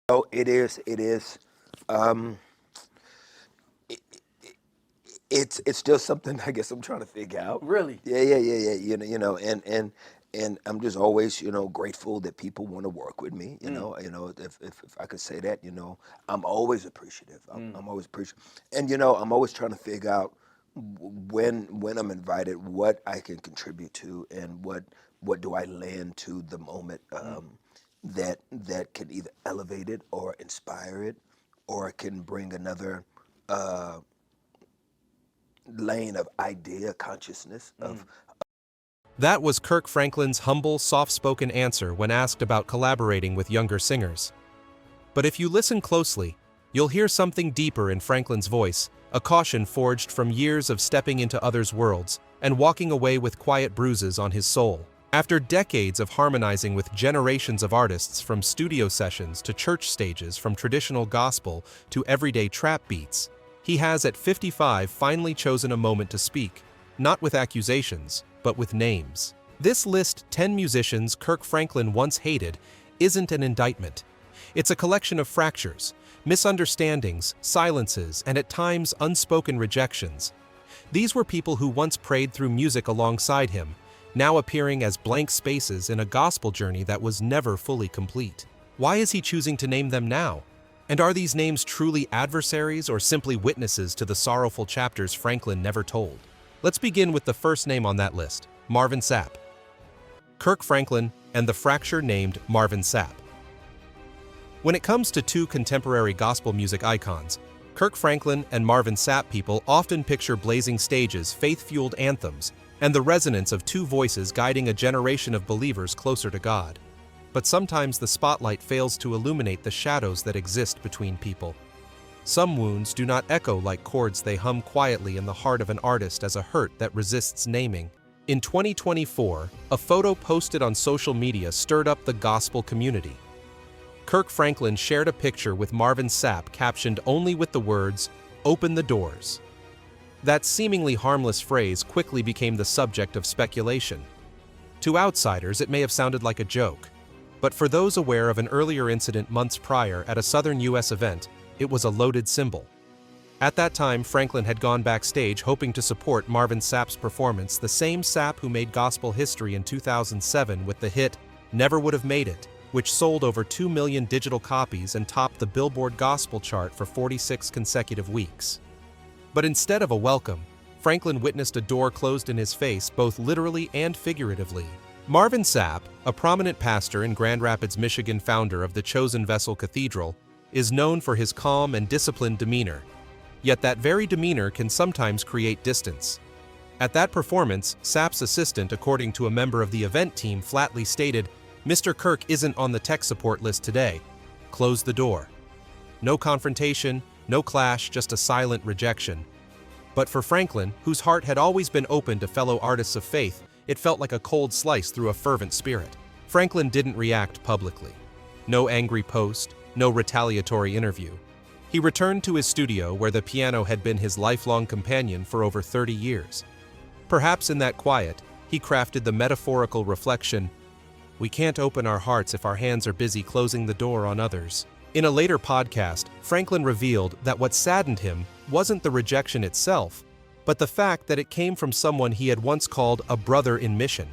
Oh, it is. It is. Um, it, it's still something I guess I'm trying to figure out. Really? Yeah. And I'm just always, grateful that people want to work with me. If I could say that, I'm always appreciative. I'm always appreciative, and I'm always trying to figure out when I'm invited, what I can contribute to, and what do I lend to the moment, that can either elevate it or inspire it, or can bring another uh, lane of idea consciousness of. That was Kirk Franklin's humble, soft-spoken answer when asked about collaborating with younger singers. But if you listen closely, you'll hear something deeper in Franklin's voice, a caution forged from years of stepping into others' worlds and walking away with quiet bruises on his soul. After decades of harmonizing with generations of artists, from studio sessions to church stages, from traditional gospel to everyday trap beats, he has at 55 finally chosen a moment to speak, not with accusations, but with names. This list, 10 musicians Kirk Franklin once hated, isn't an indictment. It's a collection of fractures, misunderstandings, silences, and at times unspoken rejections. These were people who once prayed through music alongside him, now appearing as blank spaces in a gospel journey that was never fully complete. Why is he choosing to name them now? And are these names truly adversaries or simply witnesses to the sorrowful chapters Franklin never told? Let's begin with the first name on that list, Marvin Sapp. Kirk Franklin and the fracture named Marvin Sapp. When it comes to two contemporary gospel music icons, Kirk Franklin and Marvin Sapp, people often picture blazing stages, faith-fueled anthems, and the resonance of two voices guiding a generation of believers closer to God. But sometimes the spotlight fails to illuminate the shadows that exist between people. Some wounds do not echo like chords, they hum quietly in the heart of an artist as a hurt that resists naming. In 2024, a photo posted on social media stirred up the gospel community. Kirk Franklin shared a picture with Marvin Sapp captioned only with the words, "Open the doors." That seemingly harmless phrase quickly became the subject of speculation. To outsiders, it may have sounded like a joke, but for those aware of an earlier incident months prior at a southern U.S. event, it was a loaded symbol. At that time, Franklin had gone backstage hoping to support Marvin Sapp's performance, the same Sapp who made gospel history in 2007 with the hit "Never Would Have Made It," which sold over 2 million digital copies and topped the Billboard Gospel chart for 46 consecutive weeks. But instead of a welcome, Franklin witnessed a door closed in his face, both literally and figuratively. Marvin Sapp, a prominent pastor in Grand Rapids, Michigan, founder of the Chosen Vessel Cathedral, is known for his calm and disciplined demeanor. Yet that very demeanor can sometimes create distance. At that performance, Sapp's assistant, according to a member of the event team, flatly stated, "Mr. Kirk isn't on the tech support list today. Close the door." No confrontation, no clash, just a silent rejection. But for Franklin, whose heart had always been open to fellow artists of faith, it felt like a cold slice through a fervent spirit. Franklin didn't react publicly. No angry post, no retaliatory interview. He returned to his studio where the piano had been his lifelong companion for over 30 years. Perhaps in that quiet, he crafted the metaphorical reflection, "We can't open our hearts if our hands are busy closing the door on others." In a later podcast, Franklin revealed that what saddened him wasn't the rejection itself, but the fact that it came from someone he had once called a brother in mission.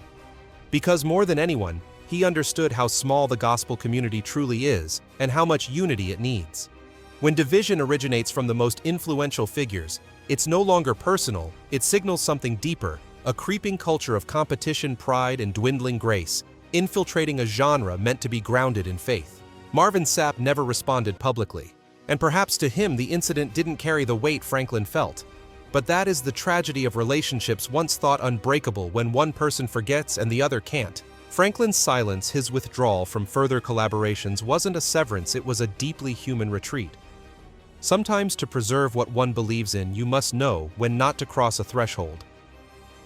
Because more than anyone, he understood how small the gospel community truly is and how much unity it needs. When division originates from the most influential figures, it's no longer personal, it signals something deeper, a creeping culture of competition, pride, and dwindling grace, infiltrating a genre meant to be grounded in faith. Marvin Sapp never responded publicly, and perhaps to him the incident didn't carry the weight Franklin felt. But that is the tragedy of relationships once thought unbreakable when one person forgets and the other can't. Franklin's silence, his withdrawal from further collaborations, wasn't a severance, it was a deeply human retreat. Sometimes to preserve what one believes in, you must know when not to cross a threshold.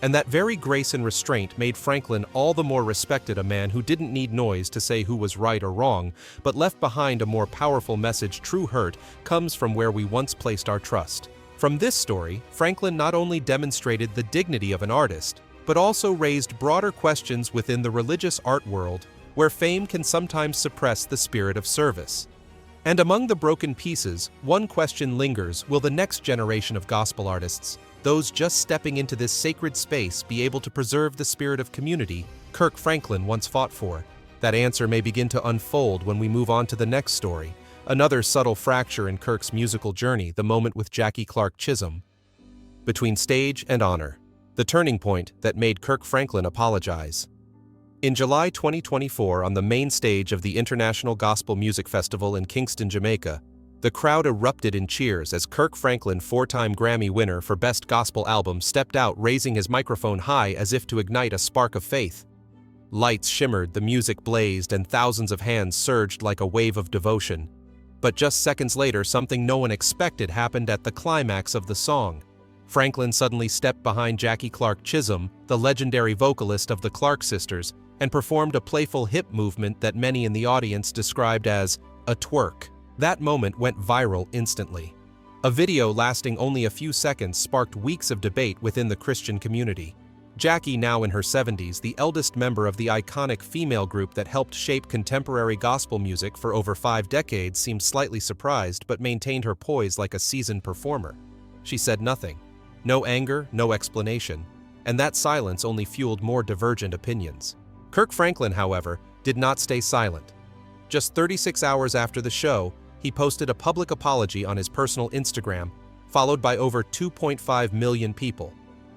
And that very grace and restraint made Franklin all the more respected, a man who didn't need noise to say who was right or wrong, but left behind a more powerful message. True hurt comes from where we once placed our trust. From this story, Franklin not only demonstrated the dignity of an artist, but also raised broader questions within the religious art world, where fame can sometimes suppress the spirit of service. And among the broken pieces, one question lingers: will the next generation of gospel artists, those just stepping into this sacred space, be able to preserve the spirit of community Kirk Franklin once fought for? That answer may begin to unfold when we move on to the next story, another subtle fracture in Kirk's musical journey, the moment with Jackie Clark Chisholm. Between stage and honor, the turning point that made Kirk Franklin apologize. In July 2024, on the main stage of the International Gospel Music Festival in Kingston, Jamaica, the crowd erupted in cheers as Kirk Franklin, four-time Grammy winner for Best Gospel Album, stepped out, raising his microphone high as if to ignite a spark of faith. Lights shimmered, the music blazed, and thousands of hands surged like a wave of devotion. But just seconds later, something no one expected happened at the climax of the song. Franklin suddenly stepped behind Jackie Clark Chisholm, the legendary vocalist of the Clark sisters, and performed a playful hip movement that many in the audience described as a twerk. That moment went viral instantly. A video lasting only a few seconds sparked weeks of debate within the Christian community. Jackie, now in her 70s, the eldest member of the iconic female group that helped shape contemporary gospel music for over 5 decades, seemed slightly surprised but maintained her poise like a seasoned performer. She said nothing. No anger, no explanation. And that silence only fueled more divergent opinions. Kirk Franklin, however, did not stay silent. Just 36 hours after the show, he posted a public apology on his personal Instagram, followed by over 2.5 million people.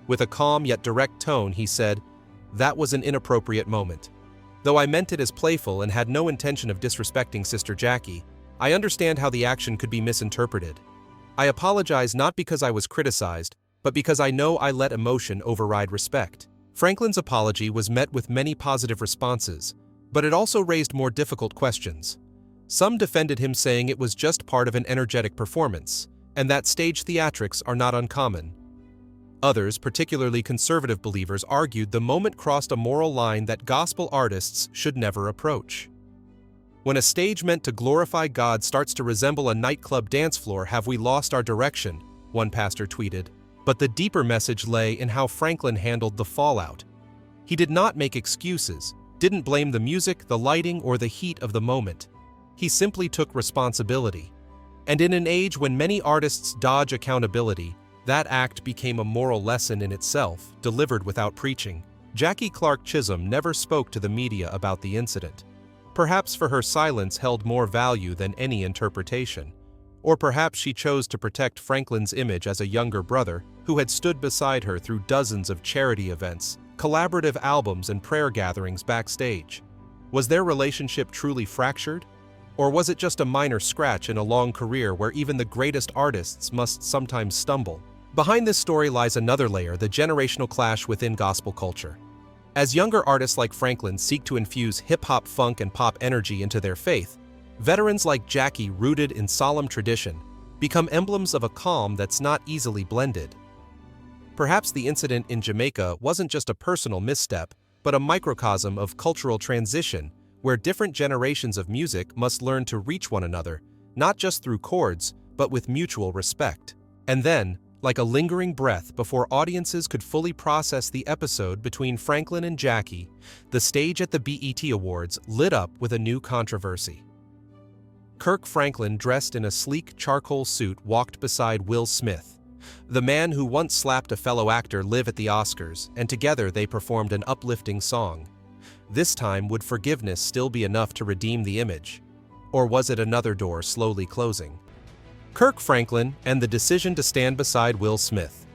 With a calm yet direct tone, he said, "That was an inappropriate moment. Though I meant it as playful and had no intention of disrespecting Sister Jackie, I understand how the action could be misinterpreted. I apologize not because I was criticized, but because I know I let emotion override respect." Franklin's apology was met with many positive responses, but it also raised more difficult questions. Some defended him, saying it was just part of an energetic performance, and that stage theatrics are not uncommon. Others, particularly conservative believers, argued the moment crossed a moral line that gospel artists should never approach. When a stage meant to glorify God starts to resemble a nightclub dance floor, have we lost our direction? One pastor tweeted. But the deeper message lay in how Franklin handled the fallout. He did not make excuses, didn't blame the music, the lighting, or the heat of the moment. He simply took responsibility. And in an age when many artists dodge accountability, that act became a moral lesson in itself, delivered without preaching. Jackie Clark Chisholm never spoke to the media about the incident. Perhaps for her silence held more value than any interpretation. Or perhaps she chose to protect Franklin's image as a younger brother who had stood beside her through dozens of charity events, collaborative albums, and prayer gatherings backstage. Was their relationship truly fractured? Or was it just a minor scratch in a long career where even the greatest artists must sometimes stumble? Behind this story lies another layer: the generational clash within gospel culture. As younger artists like Franklin seek to infuse hip-hop, funk, and pop energy into their faith, veterans like Jackie, rooted in solemn tradition, become emblems of a calm that's not easily blended. Perhaps the incident in Jamaica wasn't just a personal misstep, but a microcosm of cultural transition, where different generations of music must learn to reach one another, not just through chords, but with mutual respect. And then, like a lingering breath before audiences could fully process the episode between Franklin and Jackie, the stage at the BET Awards lit up with a new controversy. Kirk Franklin, dressed in a sleek charcoal suit, walked beside Will Smith, the man who once slapped a fellow actor live at the Oscars, and together they performed an uplifting song. This time, would forgiveness still be enough to redeem the image? Or was it another door slowly closing? Kirk Franklin and the decision to stand beside Will Smith.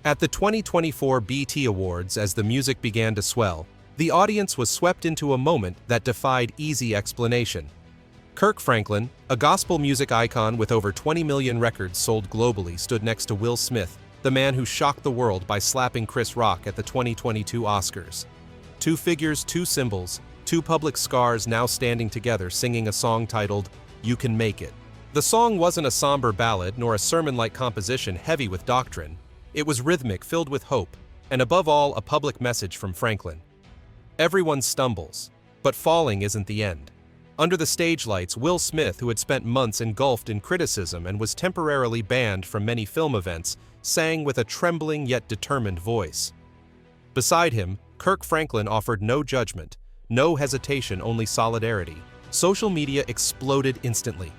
At the 2024 BET Awards, as the music began to swell, the audience was swept into a moment that defied easy explanation. Kirk Franklin, a gospel music icon with over 20 million records sold globally, stood next to Will Smith, the man who shocked the world by slapping Chris Rock at the 2022 Oscars. Two figures, two symbols, two public scars now standing together singing a song titled, "You Can Make It." The song wasn't a somber ballad nor a sermon-like composition heavy with doctrine. It was rhythmic, filled with hope, and above all, a public message from Franklin. Everyone stumbles, but falling isn't the end. Under the stage lights, Will Smith, who had spent months engulfed in criticism and was temporarily banned from many film events, sang with a trembling yet determined voice. Beside him, Kirk Franklin offered no judgment, no hesitation, only solidarity. Social media exploded instantly.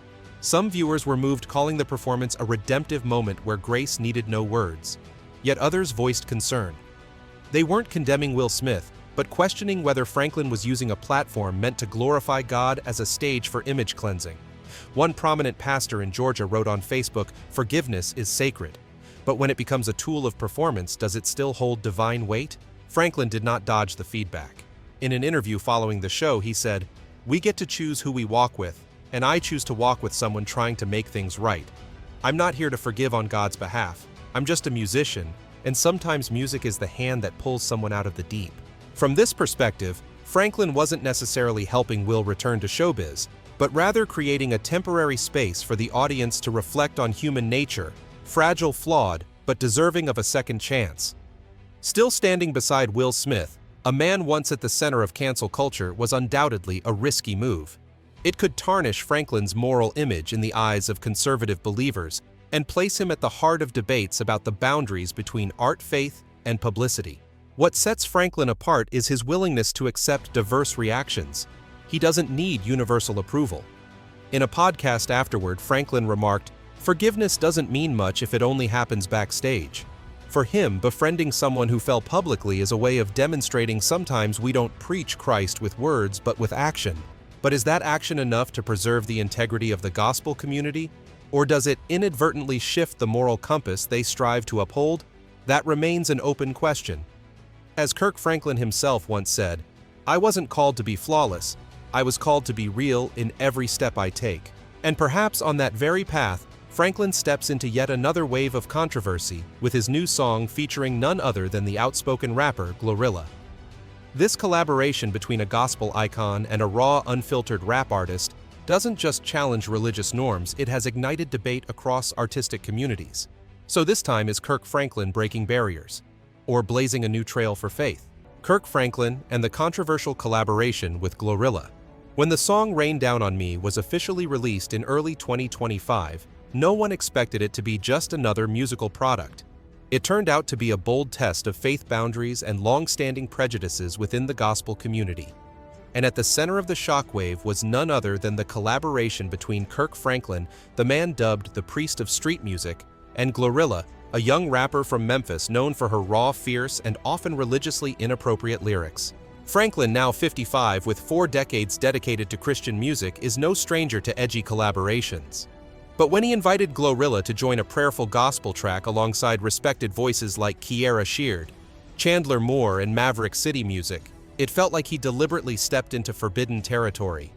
Some viewers were moved, calling the performance a redemptive moment where grace needed no words. Yet others voiced concern. They weren't condemning Will Smith, but questioning whether Franklin was using a platform meant to glorify God as a stage for image cleansing. One prominent pastor in Georgia wrote on Facebook, "Forgiveness is sacred. But when it becomes a tool of performance, does it still hold divine weight?" Franklin did not dodge the feedback. In an interview following the show, he said, "We get to choose who we walk with, and I choose to walk with someone trying to make things right. I'm not here to forgive on God's behalf. I'm just a musician, and sometimes music is the hand that pulls someone out of the deep." From this perspective, Franklin wasn't necessarily helping Will return to showbiz, but rather creating a temporary space for the audience to reflect on human nature, fragile, flawed, but deserving of a second chance. Still standing beside Will Smith, a man once at the center of cancel culture, was undoubtedly a risky move. It could tarnish Franklin's moral image in the eyes of conservative believers and place him at the heart of debates about the boundaries between art, faith, and publicity. What sets Franklin apart is his willingness to accept diverse reactions. He doesn't need universal approval. In a podcast afterward, Franklin remarked, "Forgiveness doesn't mean much if it only happens backstage." For him, befriending someone who fell publicly is a way of demonstrating sometimes we don't preach Christ with words but with action. But is that action enough to preserve the integrity of the gospel community? Or does it inadvertently shift the moral compass they strive to uphold? That remains an open question. As Kirk Franklin himself once said, "I wasn't called to be flawless. I was called to be real in every step I take." And perhaps on that very path, Franklin steps into yet another wave of controversy with his new song featuring none other than the outspoken rapper GloRilla. This collaboration between a gospel icon and a raw, unfiltered rap artist doesn't just challenge religious norms, it has ignited debate across artistic communities. So this time, is Kirk Franklin breaking barriers? Or blazing a new trail for faith? Kirk Franklin and the controversial collaboration with GloRilla. When the song Rain Down on Me was officially released in early 2025, no one expected it to be just another musical product. It turned out to be a bold test of faith boundaries and long-standing prejudices within the gospel community. And at the center of the shockwave was none other than the collaboration between Kirk Franklin, the man dubbed the priest of street music, and GloRilla, a young rapper from Memphis known for her raw, fierce, and often religiously inappropriate lyrics. Franklin, now 55 with 4 decades dedicated to Christian music, is no stranger to edgy collaborations. But when he invited GloRilla to join a prayerful gospel track alongside respected voices like Kierra Sheard, Chandler Moore, and Maverick City Music, it felt like he deliberately stepped into forbidden territory.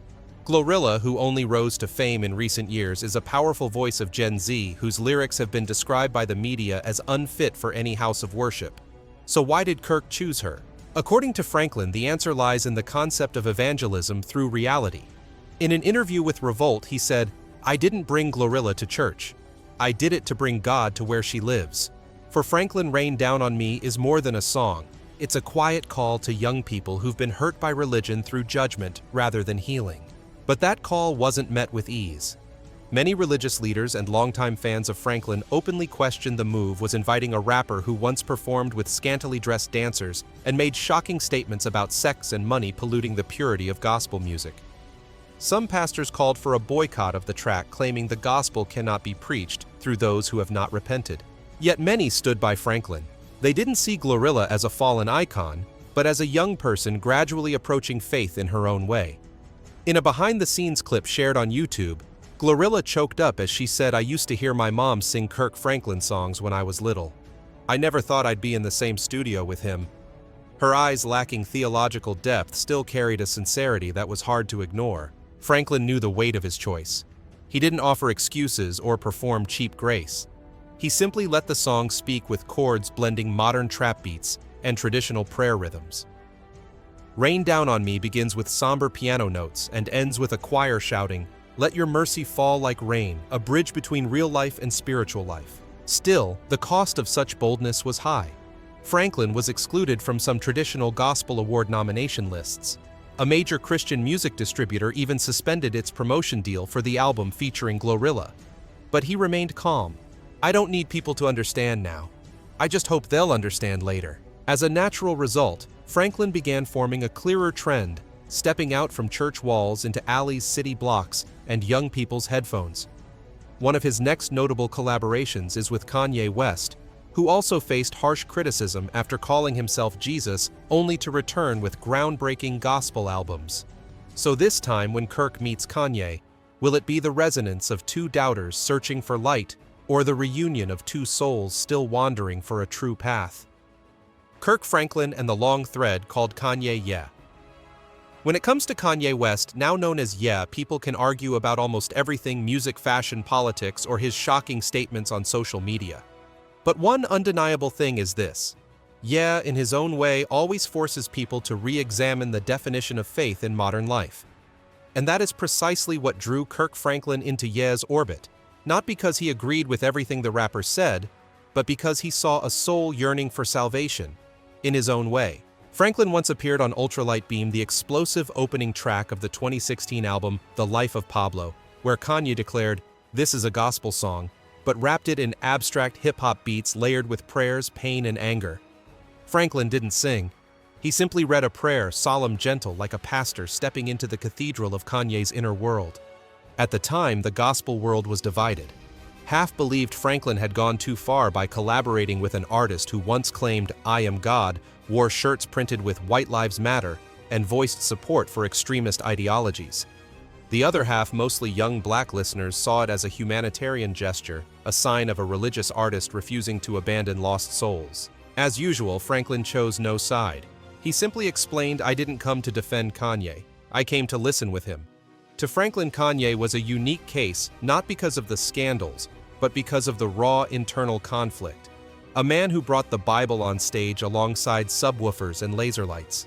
GloRilla, who only rose to fame in recent years, is a powerful voice of Gen Z whose lyrics have been described by the media as unfit for any house of worship. So why did Kirk choose her? According to Franklin, the answer lies in the concept of evangelism through reality. In an interview with Revolt, he said, "I didn't bring GloRilla to church. I did it to bring God to where she lives." For Franklin, Rain Down on Me is more than a song. It's a quiet call to young people who've been hurt by religion through judgment rather than healing. But that call wasn't met with ease. Many religious leaders and longtime fans of Franklin openly questioned the move was inviting a rapper who once performed with scantily dressed dancers and made shocking statements about sex and money polluting the purity of gospel music. Some pastors called for a boycott of the track, claiming the gospel cannot be preached through those who have not repented. Yet many stood by Franklin. They didn't see GloRilla as a fallen icon, but as a young person gradually approaching faith in her own way. In a behind-the-scenes clip shared on YouTube, GloRilla choked up as she said, "I used to hear my mom sing Kirk Franklin songs when I was little. I never thought I'd be in the same studio with him." Her eyes, lacking theological depth, still carried a sincerity that was hard to ignore. Franklin knew the weight of his choice. He didn't offer excuses or perform cheap grace. He simply let the song speak with chords blending modern trap beats and traditional prayer rhythms. Rain Down on Me begins with somber piano notes and ends with a choir shouting, "Let your mercy fall like rain," a bridge between real life and spiritual life. Still, the cost of such boldness was high. Franklin was excluded from some traditional gospel award nomination lists. A major Christian music distributor even suspended its promotion deal for the album featuring GloRilla. But he remained calm. "I don't need people to understand now. I just hope they'll understand later." As a natural result, Franklin began forming a clearer trend, stepping out from church walls into alleys, city blocks, and young people's headphones. One of his next notable collaborations is with Kanye West, who also faced harsh criticism after calling himself Jesus, only to return with groundbreaking gospel albums. So this time when Kirk meets Kanye, will it be the resonance of two doubters searching for light, or the reunion of two souls still wandering for a true path? Kirk Franklin and the long thread called Kanye Yeah. When it comes to Kanye West, now known as Yeah, people can argue about almost everything: music, fashion, politics, or his shocking statements on social media. But one undeniable thing is this: Yeah, in his own way, always forces people to re-examine the definition of faith in modern life. And that is precisely what drew Kirk Franklin into Ye's orbit, not because he agreed with everything the rapper said, but because he saw a soul yearning for salvation, in his own way. Franklin once appeared on Ultralight Beam, the explosive opening track of the 2016 album The Life of Pablo, where Kanye declared, "This is a gospel song," but wrapped it in abstract hip-hop beats layered with prayers, pain, and anger. Franklin didn't sing. He simply read a prayer, solemn, gentle, like a pastor stepping into the cathedral of Kanye's inner world. At the time, the gospel world was divided. Half believed Franklin had gone too far by collaborating with an artist who once claimed "I am God," wore shirts printed with "White Lives Matter," and voiced support for extremist ideologies. The other half, mostly young black listeners, saw it as a humanitarian gesture, a sign of a religious artist refusing to abandon lost souls. As usual, Franklin chose no side. He simply explained, "I didn't come to defend Kanye. I came to listen with him." To Franklin, Kanye was a unique case, not because of the scandals, but because of the raw internal conflict. A man who brought the Bible on stage alongside subwoofers and laser lights.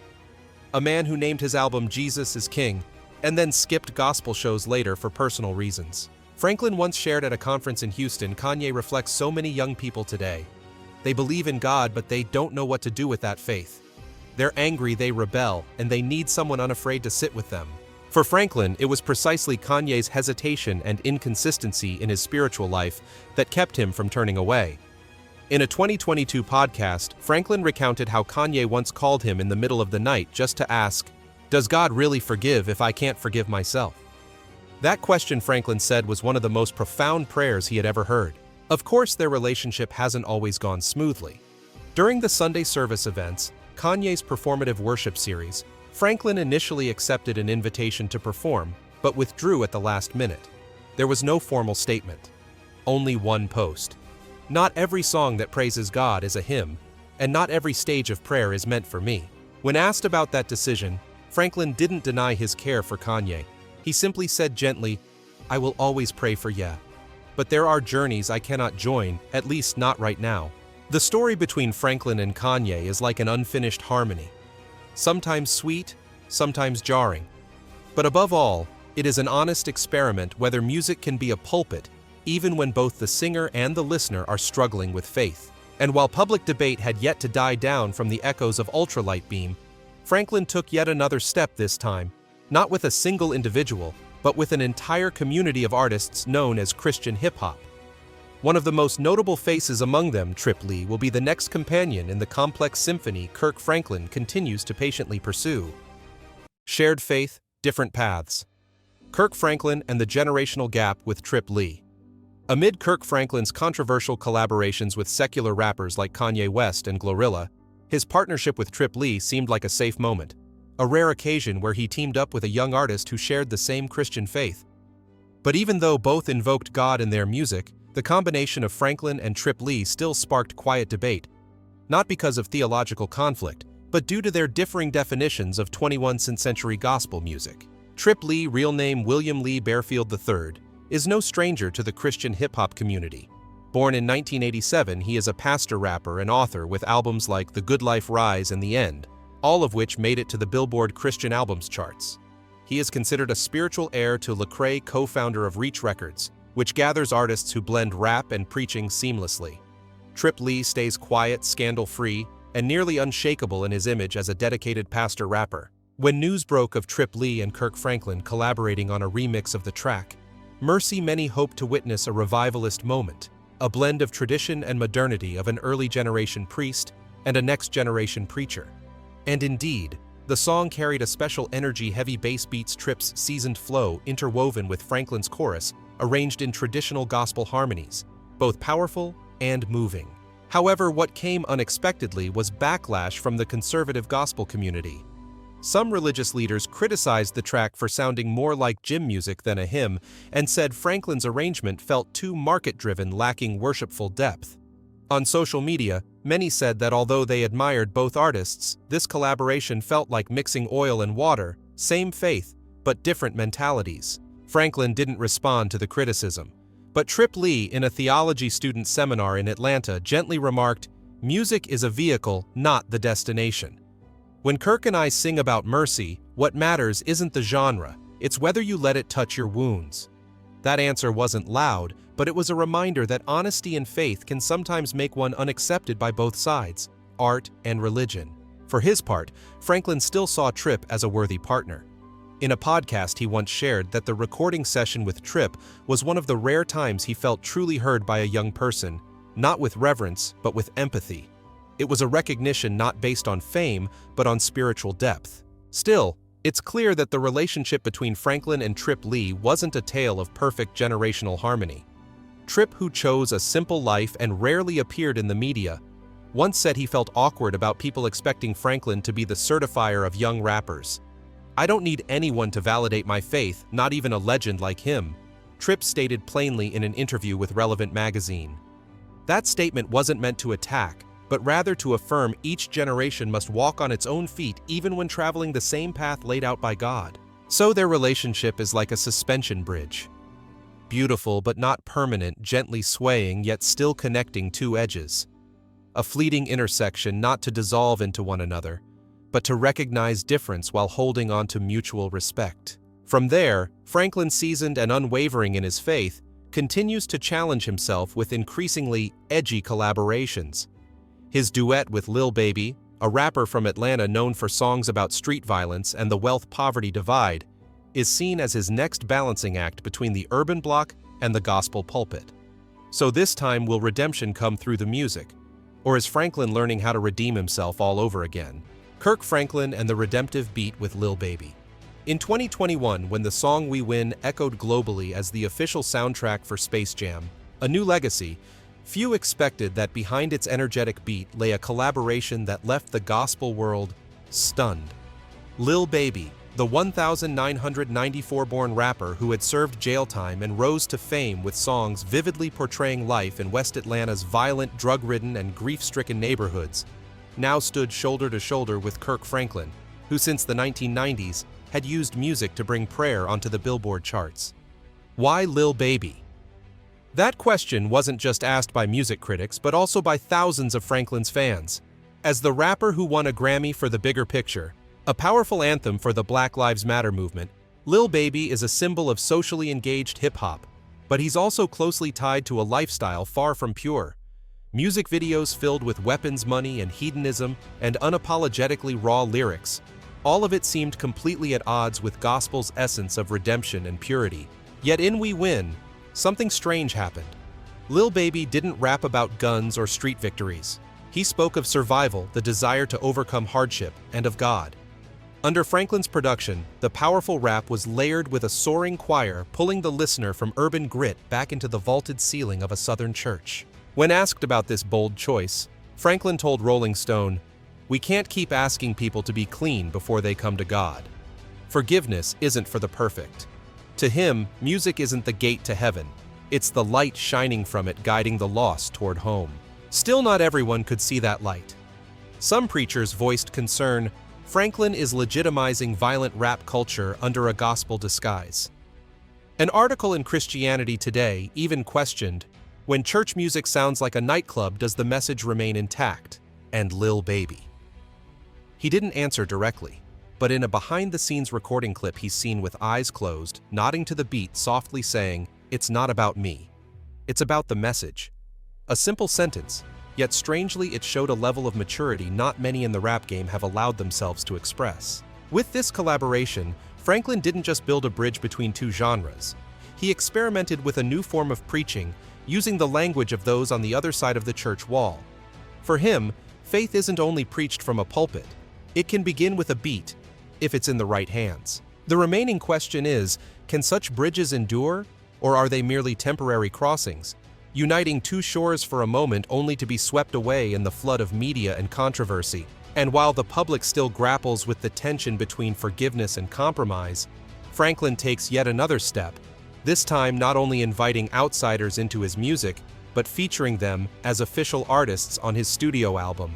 A man who named his album Jesus is King, and then skipped gospel shows later for personal reasons. Franklin once shared at a conference in Houston, Kanye reflects so many young people today. They believe in God, but they don't know what to do with that faith. They're angry, they rebel, and they need someone unafraid to sit with them. For Franklin, it was precisely Kanye's hesitation and inconsistency in his spiritual life that kept him from turning away. In a 2022 podcast, Franklin recounted how Kanye once called him in the middle of the night just to ask, "Does God really forgive if I can't forgive myself?" That question, Franklin said, was one of the most profound prayers he had ever heard. Of course, their relationship hasn't always gone smoothly. During the Sunday service events, Kanye's performative worship series, Franklin initially accepted an invitation to perform, but withdrew at the last minute. There was no formal statement. Only one post. "Not every song that praises God is a hymn, and not every stage of prayer is meant for me." When asked about that decision, Franklin didn't deny his care for Kanye. He simply said gently, "I will always pray for Ye. But there are journeys I cannot join, at least not right now." The story between Franklin and Kanye is like an unfinished harmony. Sometimes sweet, sometimes jarring. But above all, it is an honest experiment whether music can be a pulpit, even when both the singer and the listener are struggling with faith. And while public debate had yet to die down from the echoes of Ultralight Beam, Franklin took yet another step this time, not with a single individual, but with an entire community of artists known as Christian hip-hop. One of the most notable faces among them, Trip Lee, will be the next companion in the complex symphony Kirk Franklin continues to patiently pursue. Shared faith, different paths. Kirk Franklin and the generational gap with Trip Lee. Amid Kirk Franklin's controversial collaborations with secular rappers like Kanye West and GloRilla, his partnership with Trip Lee seemed like a safe moment, a rare occasion where he teamed up with a young artist who shared the same Christian faith. But even though both invoked God in their music, the combination of Franklin and Trip Lee still sparked quiet debate, not because of theological conflict, but due to their differing definitions of 21st century gospel music. Trip Lee, real name William Lee Bearfield III, is no stranger to the Christian hip-hop community. Born in 1987, he is a pastor rapper and author with albums like The Good Life Rise and The End, all of which made it to the Billboard Christian Albums charts. He is considered a spiritual heir to Lecrae, co-founder of Reach Records, which gathers artists who blend rap and preaching seamlessly. Trip Lee stays quiet, scandal-free, and nearly unshakable in his image as a dedicated pastor rapper. When news broke of Trip Lee and Kirk Franklin collaborating on a remix of the track, Mercy, many hoped to witness a revivalist moment, a blend of tradition and modernity of an early generation priest and a next generation preacher. And indeed, the song carried a special energy, heavy bass beats, Trip's seasoned flow interwoven with Franklin's chorus, arranged in traditional gospel harmonies, both powerful and moving. However, what came unexpectedly was backlash from the conservative gospel community. Some religious leaders criticized the track for sounding more like gym music than a hymn and said Franklin's arrangement felt too market-driven, lacking worshipful depth. On social media, many said that although they admired both artists, this collaboration felt like mixing oil and water, same faith, but different mentalities. Franklin didn't respond to the criticism, but Trip Lee, in a theology student seminar in Atlanta, gently remarked, "Music is a vehicle, not the destination. When Kirk and I sing about mercy, what matters isn't the genre, it's whether you let it touch your wounds." That answer wasn't loud, but it was a reminder that honesty and faith can sometimes make one unaccepted by both sides, art and religion. For his part, Franklin still saw Trip as a worthy partner. In a podcast, he once shared that the recording session with Trip was one of the rare times he felt truly heard by a young person, not with reverence, but with empathy. It was a recognition not based on fame, but on spiritual depth. Still, it's clear that the relationship between Franklin and Trip Lee wasn't a tale of perfect generational harmony. Trip, who chose a simple life and rarely appeared in the media, once said he felt awkward about people expecting Franklin to be the certifier of young rappers. "I don't need anyone to validate my faith, not even a legend like him," Trip stated plainly in an interview with Relevant magazine. That statement wasn't meant to attack, but rather to affirm each generation must walk on its own feet even when traveling the same path laid out by God. So their relationship is like a suspension bridge. Beautiful but not permanent, gently swaying yet still connecting two edges. A fleeting intersection not to dissolve into one another, but to recognize difference while holding on to mutual respect. From there, Franklin, seasoned and unwavering in his faith, continues to challenge himself with increasingly edgy collaborations. His duet with Lil Baby, a rapper from Atlanta known for songs about street violence and the wealth-poverty divide, is seen as his next balancing act between the urban block and the gospel pulpit. So this time, will redemption come through the music? Or is Franklin learning how to redeem himself all over again? Kirk Franklin and the Redemptive beat with Lil Baby. In 2021, when the song We Win echoed globally as the official soundtrack for Space Jam, A New Legacy, few expected that behind its energetic beat lay a collaboration that left the gospel world stunned. Lil Baby, the 1994-born rapper who had served jail time and rose to fame with songs vividly portraying life in West Atlanta's violent, drug-ridden, and grief-stricken neighborhoods, now stood shoulder to shoulder with Kirk Franklin, who since the 1990s had used music to bring prayer onto the Billboard charts. Why Lil Baby? That question wasn't just asked by music critics, but also by thousands of Franklin's fans. As the rapper who won a Grammy for The Bigger Picture, a powerful anthem for the Black Lives Matter movement, Lil Baby is a symbol of socially engaged hip-hop, but he's also closely tied to a lifestyle far from pure. Music videos filled with weapons, money, and hedonism, and unapologetically raw lyrics. All of it seemed completely at odds with gospel's essence of redemption and purity. Yet in We Win, something strange happened. Lil Baby didn't rap about guns or street victories. He spoke of survival, the desire to overcome hardship, and of God. Under Franklin's production, the powerful rap was layered with a soaring choir pulling the listener from urban grit back into the vaulted ceiling of a southern church. When asked about this bold choice, Franklin told Rolling Stone, "We can't keep asking people to be clean before they come to God. Forgiveness isn't for the perfect." To him, music isn't the gate to heaven. It's the light shining from it guiding the lost toward home. Still, not everyone could see that light. Some preachers voiced concern Franklin is legitimizing violent rap culture under a gospel disguise. An article in Christianity Today even questioned, when church music sounds like a nightclub, does the message remain intact? And Lil Baby. He didn't answer directly, but in a behind-the-scenes recording clip he's seen with eyes closed, nodding to the beat, softly saying, "It's not about me. It's about the message." A simple sentence, yet strangely it showed a level of maturity not many in the rap game have allowed themselves to express. With this collaboration, Franklin didn't just build a bridge between two genres. He experimented with a new form of preaching, using the language of those on the other side of the church wall. For him, faith isn't only preached from a pulpit. It can begin with a beat, if it's in the right hands. The remaining question is, can such bridges endure, or are they merely temporary crossings, uniting two shores for a moment only to be swept away in the flood of media and controversy? And while the public still grapples with the tension between forgiveness and compromise, Franklin takes yet another step, this time not only inviting outsiders into his music, but featuring them as official artists on his studio album.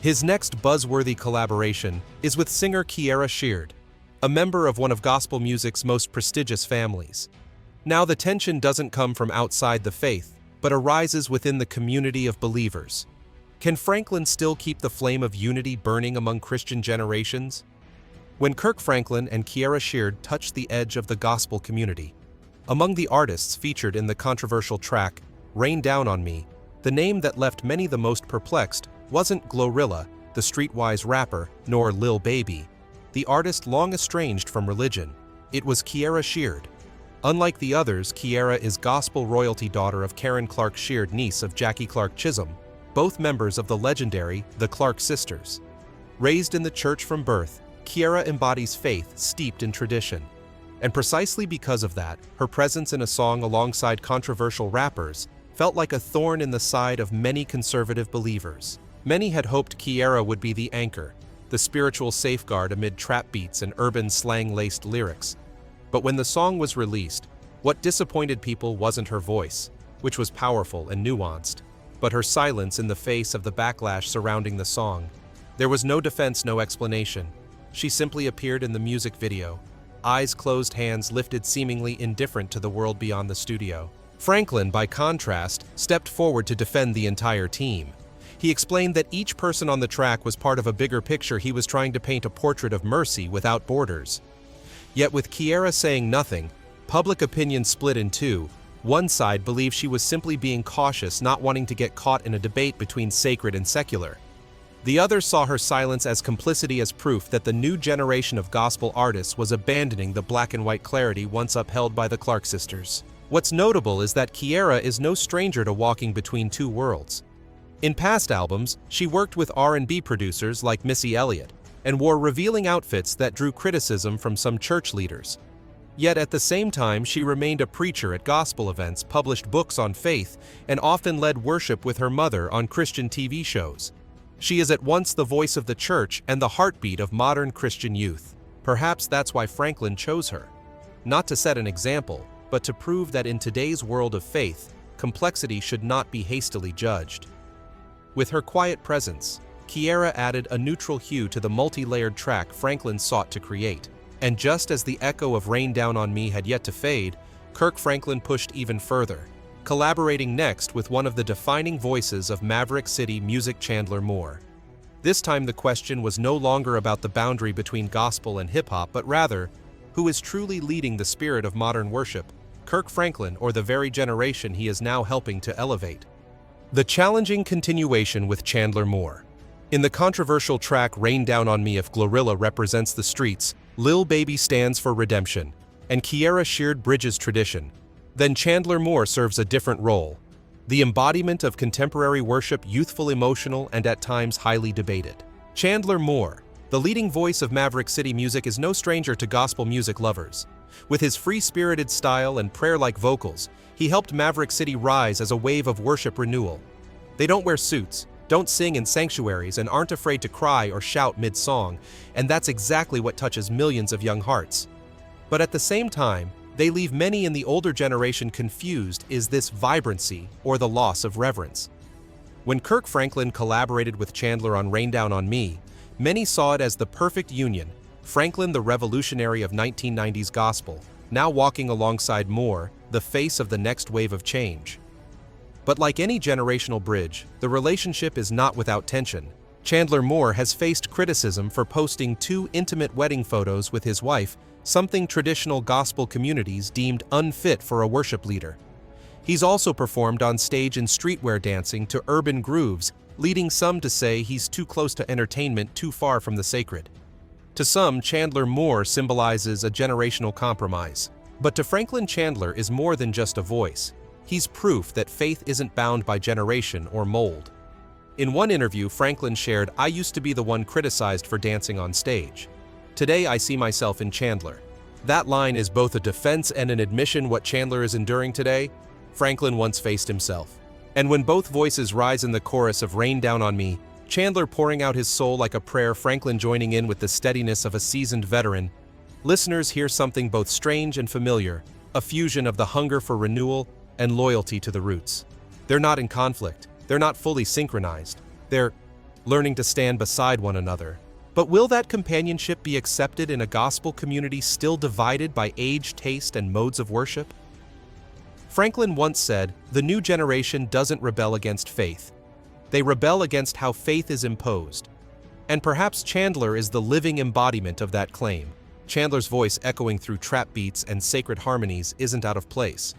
His next buzzworthy collaboration is with singer Kierra Sheard, a member of one of gospel music's most prestigious families. Now, the tension doesn't come from outside the faith, but arises within the community of believers. Can Franklin still keep the flame of unity burning among Christian generations? When Kirk Franklin and Kierra Sheard touched the edge of the gospel community, among the artists featured in the controversial track Rain Down on Me, the name that left many the most perplexed wasn't GloRilla, the streetwise rapper, nor Lil Baby, the artist long estranged from religion. It was Kierra Sheard. Unlike the others, Kierra is gospel royalty daughter of Karen Clark Sheard, niece of Jackie Clark Chisholm, both members of the legendary The Clark Sisters. Raised in the church from birth, Kierra embodies faith steeped in tradition. And precisely because of that, her presence in a song alongside controversial rappers felt like a thorn in the side of many conservative believers. Many had hoped Kierra would be the anchor, the spiritual safeguard amid trap beats and urban slang-laced lyrics. But when the song was released, what disappointed people wasn't her voice, which was powerful and nuanced, but her silence in the face of the backlash surrounding the song. There was no defense, no explanation. She simply appeared in the music video, eyes closed, hands lifted, seemingly indifferent to the world beyond the studio. Franklin, by contrast, stepped forward to defend the entire team. He explained that each person on the track was part of a bigger picture. He was trying to paint a portrait of mercy without borders. Yet with Kierra saying nothing, public opinion split in two. One side believed she was simply being cautious, not wanting to get caught in a debate between sacred and secular. The other saw her silence as complicity, as proof that the new generation of gospel artists was abandoning the black and white clarity once upheld by the Clark sisters. What's notable is that Kierra is no stranger to walking between two worlds. In past albums, she worked with R&B producers like Missy Elliott and wore revealing outfits that drew criticism from some church leaders. Yet at the same time, she remained a preacher at gospel events, published books on faith, and often led worship with her mother on Christian TV shows. She is at once the voice of the church and the heartbeat of modern Christian youth. Perhaps that's why Franklin chose her. Not to set an example, but to prove that in today's world of faith, complexity should not be hastily judged. With her quiet presence, Kierra added a neutral hue to the multi-layered track Franklin sought to create. And just as the echo of Rain Down on Me had yet to fade, Kirk Franklin pushed even further, collaborating next with one of the defining voices of Maverick City music, Chandler Moore. This time the question was no longer about the boundary between gospel and hip-hop, but rather, who is truly leading the spirit of modern worship, Kirk Franklin or the very generation he is now helping to elevate? The challenging continuation with Chandler Moore. In the controversial track Rain Down on Me, if GloRilla represents the streets, Lil Baby stands for redemption, and Kierra Sheard bridges tradition, then Chandler Moore serves a different role, the embodiment of contemporary worship, youthful, emotional, and at times highly debated. Chandler Moore, the leading voice of Maverick City music, is no stranger to gospel music lovers. With his free-spirited style and prayer-like vocals, he helped Maverick City rise as a wave of worship renewal. They don't wear suits, don't sing in sanctuaries, and aren't afraid to cry or shout mid-song, and that's exactly what touches millions of young hearts. But at the same time, they leave many in the older generation confused: is this vibrancy or the loss of reverence? When Kirk Franklin collaborated with Chandler on Rain Down on Me, many saw it as the perfect union. Franklin, the revolutionary of 1990s gospel, now walking alongside Moore, the face of the next wave of change. But like any generational bridge, the relationship is not without tension. Chandler Moore has faced criticism for posting too intimate wedding photos with his wife, something traditional gospel communities deemed unfit for a worship leader. He's also performed on stage in streetwear dancing to urban grooves, leading some to say he's too close to entertainment, too far from the sacred. To some, Chandler Moore symbolizes a generational compromise. But to Franklin, Chandler is more than just a voice. He's proof that faith isn't bound by generation or mold. In one interview, Franklin shared, "I used to be the one criticized for dancing on stage. Today I see myself in Chandler. That line is both a defense and an admission what Chandler is enduring today. Franklin once faced himself. And when both voices rise in the chorus of Rain Down on Me, Chandler pouring out his soul like a prayer, Franklin joining in with the steadiness of a seasoned veteran, listeners hear something both strange and familiar, a fusion of the hunger for renewal and loyalty to the roots. They're not in conflict, they're not fully synchronized, they're learning to stand beside one another. But will that companionship be accepted in a gospel community still divided by age, taste, and modes of worship? Franklin once said, "The new generation doesn't rebel against faith. They rebel against how faith is imposed." And perhaps Chandler is the living embodiment of that claim. Chandler's voice echoing through trap beats and sacred harmonies isn't out of place.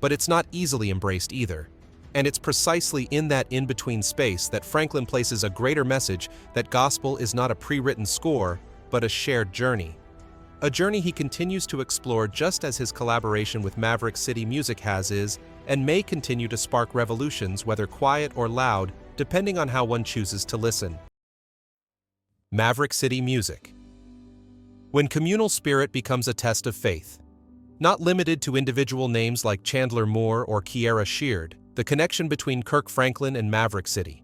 But it's not easily embraced either. And it's precisely in that in-between space that Franklin places a greater message that gospel is not a pre-written score, but a shared journey. A journey he continues to explore just as his collaboration with Maverick City Music is, and may continue to spark revolutions whether quiet or loud, depending on how one chooses to listen. Maverick City Music. When communal spirit becomes a test of faith. Not limited to individual names like Chandler Moore or Kierra Sheard, the connection between Kirk Franklin and Maverick City.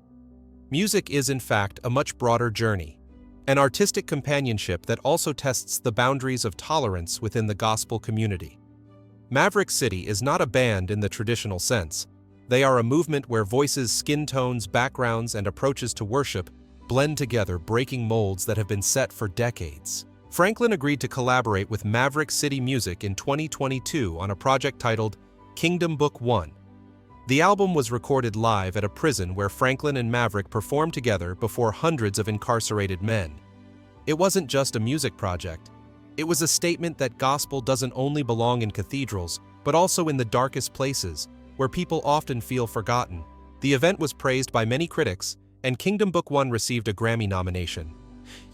Music is in fact a much broader journey. An artistic companionship that also tests the boundaries of tolerance within the gospel community. Maverick City is not a band in the traditional sense. They are a movement where voices, skin tones, backgrounds, and approaches to worship blend together, breaking molds that have been set for decades. Franklin agreed to collaborate with Maverick City Music in 2022 on a project titled Kingdom Book 1. The album was recorded live at a prison where Franklin and Maverick performed together before hundreds of incarcerated men. It wasn't just a music project. It was a statement that gospel doesn't only belong in cathedrals, but also in the darkest places, where people often feel forgotten. The event was praised by many critics, and Kingdom Book 1 received a Grammy nomination.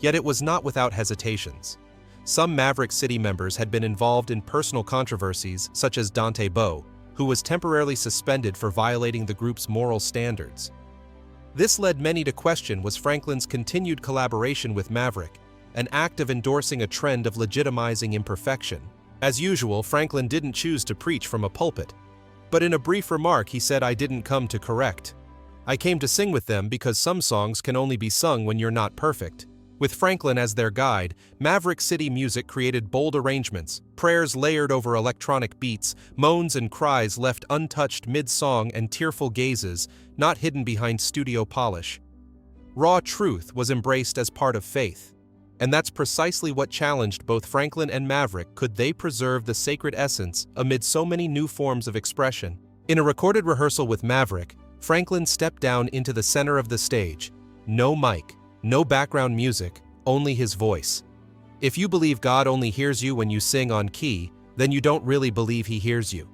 Yet it was not without hesitations. Some Maverick City members had been involved in personal controversies, such as Dante Bowe, who was temporarily suspended for violating the group's moral standards. This led many to question was Franklin's continued collaboration with Maverick an act of endorsing a trend of legitimizing imperfection. As usual, Franklin didn't choose to preach from a pulpit. But in a brief remark he said, "I didn't come to correct. I came to sing with them because some songs can only be sung when you're not perfect." With Franklin as their guide, Maverick City Music created bold arrangements, prayers layered over electronic beats, moans and cries left untouched mid-song, and tearful gazes, not hidden behind studio polish. Raw truth was embraced as part of faith. And that's precisely what challenged both Franklin and Maverick. Could they preserve the sacred essence amid so many new forms of expression? In a recorded rehearsal with Maverick, Franklin stepped down into the center of the stage. No mic, no background music, only his voice. If you believe God only hears you when you sing on key, then you don't really believe he hears you.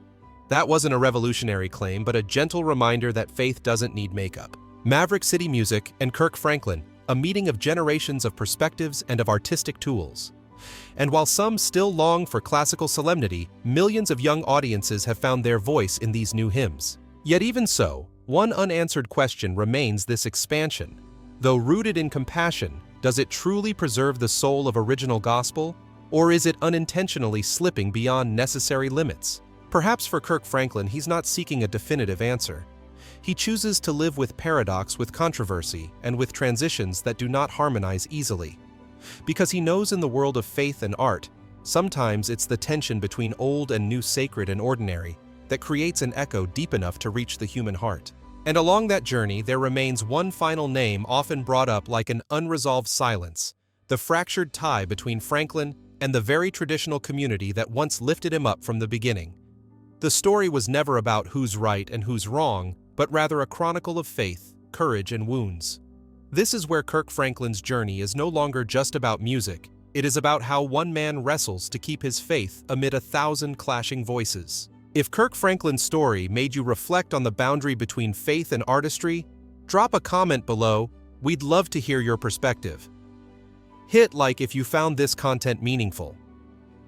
That wasn't a revolutionary claim, but a gentle reminder that faith doesn't need makeup. Maverick City Music and Kirk Franklin, a meeting of generations of perspectives and of artistic tools. And while some still long for classical solemnity, millions of young audiences have found their voice in these new hymns. Yet even so, one unanswered question remains: this expansion, though rooted in compassion, does it truly preserve the soul of original gospel, or is it unintentionally slipping beyond necessary limits? Perhaps for Kirk Franklin, he's not seeking a definitive answer. He chooses to live with paradox, with controversy, and with transitions that do not harmonize easily. Because he knows in the world of faith and art, sometimes it's the tension between old and new, sacred and ordinary, that creates an echo deep enough to reach the human heart. And along that journey, there remains one final name often brought up like an unresolved silence: the fractured tie between Franklin and the very traditional community that once lifted him up from the beginning. The story was never about who's right and who's wrong, but rather a chronicle of faith, courage, and wounds. This is where Kirk Franklin's journey is no longer just about music. It is about how one man wrestles to keep his faith amid 1,000 clashing voices. If Kirk Franklin's story made you reflect on the boundary between faith and artistry, drop a comment below. We'd love to hear your perspective. Hit like if you found this content meaningful.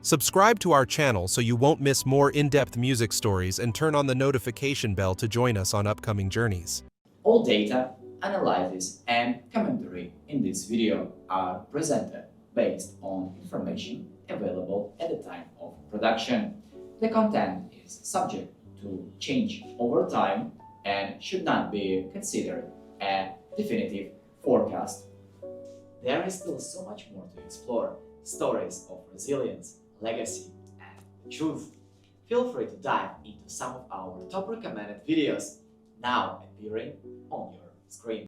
Subscribe to our channel so you won't miss more in-depth music stories, and turn on the notification bell to join us on upcoming journeys. All data, analysis, and commentary in this video are presented based on information available at the time of production. The content is subject to change over time and should not be considered a definitive forecast. There is still so much more to explore: stories of resilience, legacy, and truth. Feel free to dive into some of our top recommended videos now appearing on your screen.